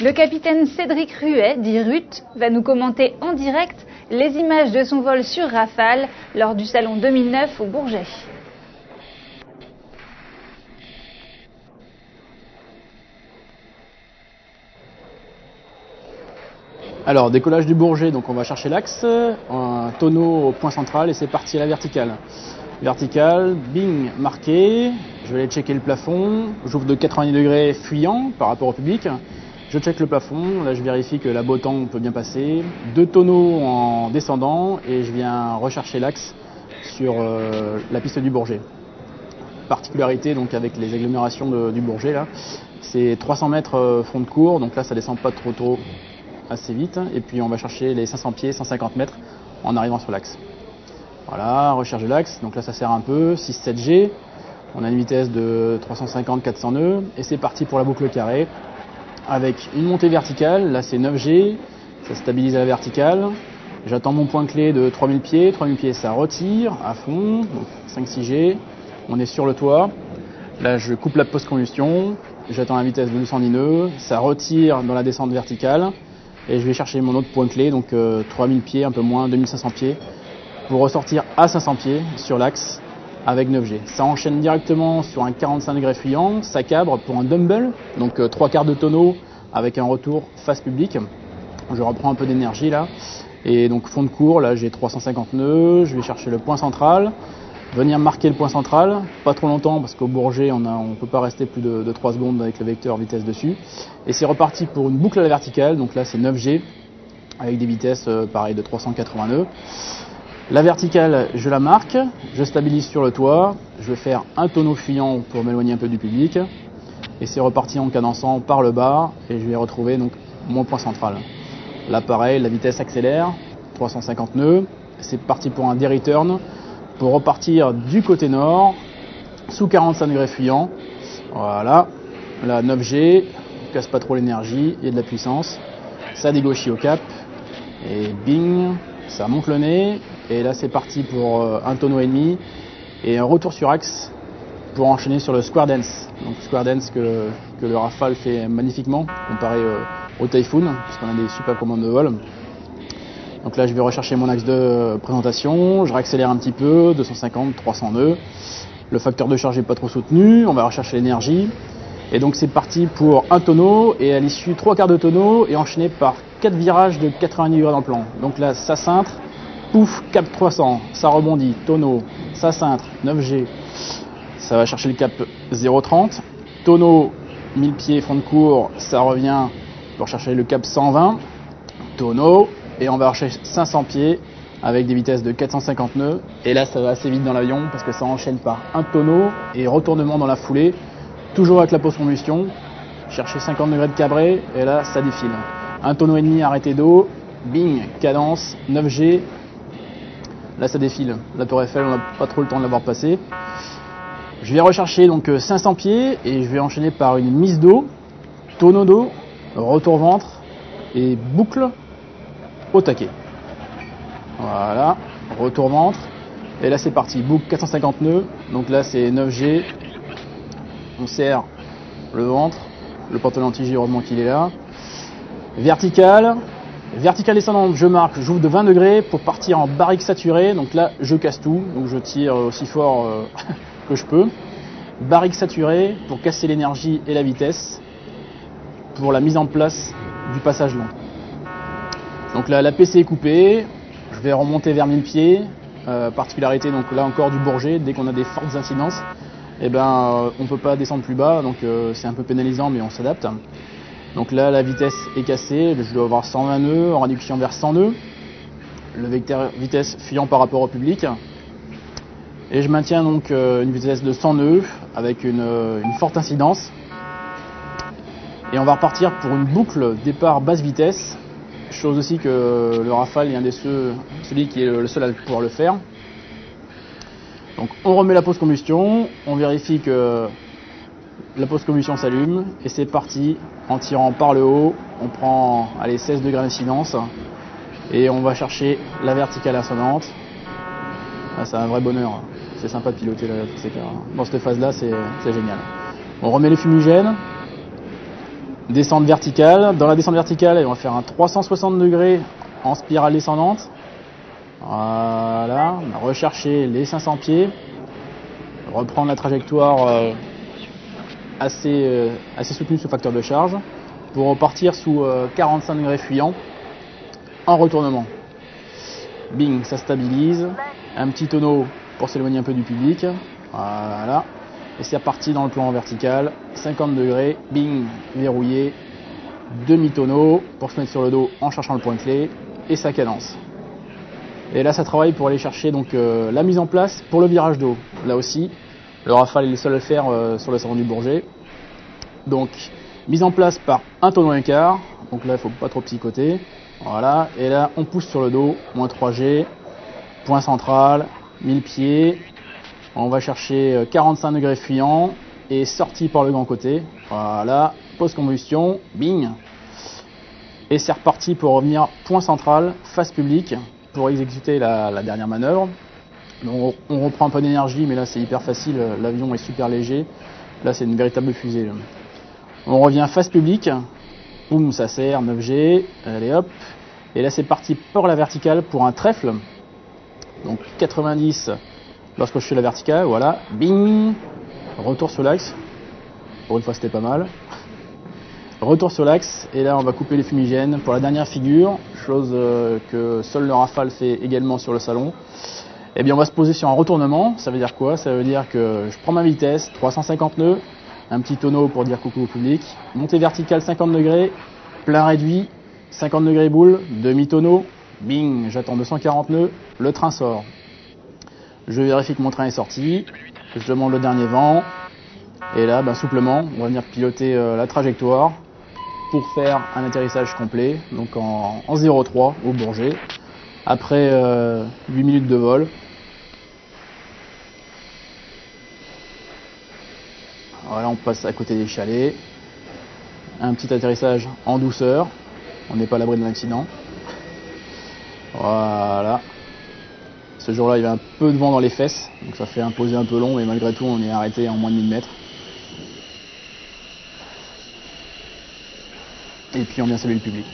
Le capitaine Cédric Ruet, dit Ruth, va nous commenter en direct les images de son vol sur Rafale lors du salon 2009 au Bourget. Alors, décollage du Bourget, donc on va chercher l'axe, un tonneau au point central et c'est parti à la verticale. Verticale, bing, marqué, je vais aller checker le plafond, j'ouvre de 90 degrés fuyant par rapport au public, je check le plafond, là je vérifie que la beau temps peut bien passer, 2 tonneaux en descendant et je viens rechercher l'axe sur la piste du Bourget. Particularité donc avec les agglomérations du Bourget là, c'est 300 mètres front de cours, donc là ça descend pas trop assez vite, et puis on va chercher les 500 pieds, 150 mètres en arrivant sur l'axe. Voilà, recherche de l'axe, donc là ça sert un peu, 6-7G, on a une vitesse de 350-400 nœuds, et c'est parti pour la boucle carrée, avec une montée verticale, là c'est 9G, ça stabilise à la verticale, j'attends mon point clé de 3000 pieds ça retire à fond, donc 5-6G, on est sur le toit, là je coupe la post-combustion, j'attends la vitesse de 210 nœuds, ça retire dans la descente verticale, et je vais chercher mon autre point clé, donc 3000 pieds, un peu moins, 2500 pieds, pour ressortir à 500 pieds sur l'axe avec 9G. Ça enchaîne directement sur un 45 degrés fuyant, ça cabre pour un dumbbell, donc 3/4 de tonneau avec un retour face public. Je reprends un peu d'énergie là, et donc fond de cours, là j'ai 350 nœuds, je vais chercher le point central, venir marquer le point central, pas trop longtemps parce qu'au Bourget on ne peut pas rester plus de 3 secondes avec le vecteur vitesse dessus. Et c'est reparti pour une boucle à la verticale, donc là c'est 9G avec des vitesses pareil de 380 nœuds. La verticale je la marque, je stabilise sur le toit, je vais faire un tonneau fuyant pour m'éloigner un peu du public. Et c'est reparti en cadençant par le bas et je vais retrouver donc mon point central. Là pareil, la vitesse accélère, 350 nœuds, c'est parti pour un D-return. Pour repartir du côté nord, sous 45 degrés fuyant. Voilà, là 9G, on casse pas trop l'énergie, il y a de la puissance. Ça dégauchit au cap, et bing, ça monte le nez. Et là c'est parti pour un tonneau et demi, et un retour sur axe pour enchaîner sur le square dance. Donc square dance que le Rafale fait magnifiquement, comparé au Typhoon, puisqu'on a des super commandes de vol. Donc là je vais rechercher mon axe de présentation, je réaccélère un petit peu, 250, 300 nœuds. Le facteur de charge n'est pas trop soutenu, on va rechercher l'énergie. Et donc c'est parti pour un tonneau, et à l'issue 3/4 de tonneau, et enchaîné par 4 virages de 90 degrés dans le plan. Donc là ça cintre, pouf, cap 300, ça rebondit, tonneau, ça cintre, 9G. Ça va chercher le cap 0,30. Tonneau, 1000 pieds, front de cours, ça revient pour chercher le cap 120. Tonneau. Et on va rechercher 500 pieds avec des vitesses de 450 nœuds. Et là, ça va assez vite dans l'avion parce que ça enchaîne par un tonneau et retournement dans la foulée, toujours avec la post-combustion. Chercher 50 degrés de cabré et là, ça défile. Un tonneau et demi arrêté d'eau, bing, cadence, 9G. Là, ça défile. La Tour Eiffel, on n'a pas trop le temps de l'avoir passé. Je vais rechercher donc 500 pieds et je vais enchaîner par une mise d'eau, tonneau d'eau, retour ventre et boucle au taquet. Voilà, retour ventre. Et là c'est parti, boucle 450 nœuds. Donc là c'est 9G. On serre le ventre. Le pantalon anti-G, heureusement qu'il est là. Verticale. Verticale descendante, je marque, j'ouvre de 20 degrés pour partir en barrique saturée. Donc là je casse tout. Donc je tire aussi fort que je peux. Barrique saturée pour casser l'énergie et la vitesse. Pour la mise en place du passage lent. Donc là, la PC est coupée, je vais remonter vers 1000 pieds, particularité donc là encore du Bourget, dès qu'on a des fortes incidences, on ne peut pas descendre plus bas, donc c'est un peu pénalisant mais on s'adapte. Donc là la vitesse est cassée, je dois avoir 120 nœuds, en réduction vers 100 nœuds, le vecteur vitesse fuyant par rapport au public, et je maintiens donc une vitesse de 100 nœuds avec une forte incidence, et on va repartir pour une boucle départ basse vitesse. Chose aussi que le Rafale est celui qui est le seul à pouvoir le faire. Donc on remet la post-combustion, on vérifie que la post-combustion s'allume et c'est parti. En tirant par le haut, on prend 16 degrés d'incidence et on va chercher la verticale ascendante. Ah, c'est un vrai bonheur, c'est sympa de piloter dans cette phase là, c'est génial. On remet les fumigènes, Descente verticale. Dans la descente verticale, on va faire un 360 degrés en spirale descendante. Voilà, on va rechercher les 500 pieds. Reprendre la trajectoire assez soutenue sous facteur de charge pour repartir sous 45 degrés fuyant en retournement. Bing, ça stabilise. Un petit tonneau pour s'éloigner un peu du public. Voilà. Et c'est reparti dans le plan vertical. 50 degrés. Bing, verrouillé. Demi-tonneau pour se mettre sur le dos en cherchant le point clé. Et sa cadence. Et là, ça travaille pour aller chercher donc la mise en place pour le virage d'eau. Là aussi, le Rafale est le seul à le faire sur le salon du Bourget. Donc, mise en place par un tonneau écart. Donc là, il ne faut pas trop psychoter. Voilà. Et là, on pousse sur le dos. Moins 3G. Point central. 1000 pieds. On va chercher 45 degrés fuyant. Et sortie par le grand côté. Voilà. Pause combustion. Bing. Et c'est reparti pour revenir point central, face publique, pour exécuter la dernière manœuvre. Donc on reprend un peu d'énergie, mais là c'est hyper facile, l'avion est super léger. Là c'est une véritable fusée. On revient face publique, boum, ça serre, 9G, allez hop. Et là c'est parti pour la verticale pour un trèfle. Donc 90 lorsque je fais la verticale, voilà, bing, retour sur l'axe. Pour une fois c'était pas mal. Retour sur l'axe, et là on va couper les fumigènes pour la dernière figure, chose que seul le Rafale fait également sur le salon. Et bien on va se poser sur un retournement, ça veut dire quoi? Ça veut dire que je prends ma vitesse, 350 nœuds, un petit tonneau pour dire coucou au public, montée verticale 50 degrés, plein réduit, 50 degrés boule, demi-tonneau, bing, j'attends 240 nœuds, le train sort. Je vérifie que mon train est sorti, je demande le dernier vent, et là souplement, on va venir piloter la trajectoire pour faire un atterrissage complet, donc en 0,3 au Bourget, après 8 minutes de vol. Voilà, on passe à côté des chalets, un petit atterrissage en douceur, on n'est pas à l'abri d'un accident. Voilà. Ce jour-là, il y avait un peu de vent dans les fesses, donc ça fait un posé un peu long, mais malgré tout, on est arrêté en moins de 1000 mètres. Et puis on vient saluer le public.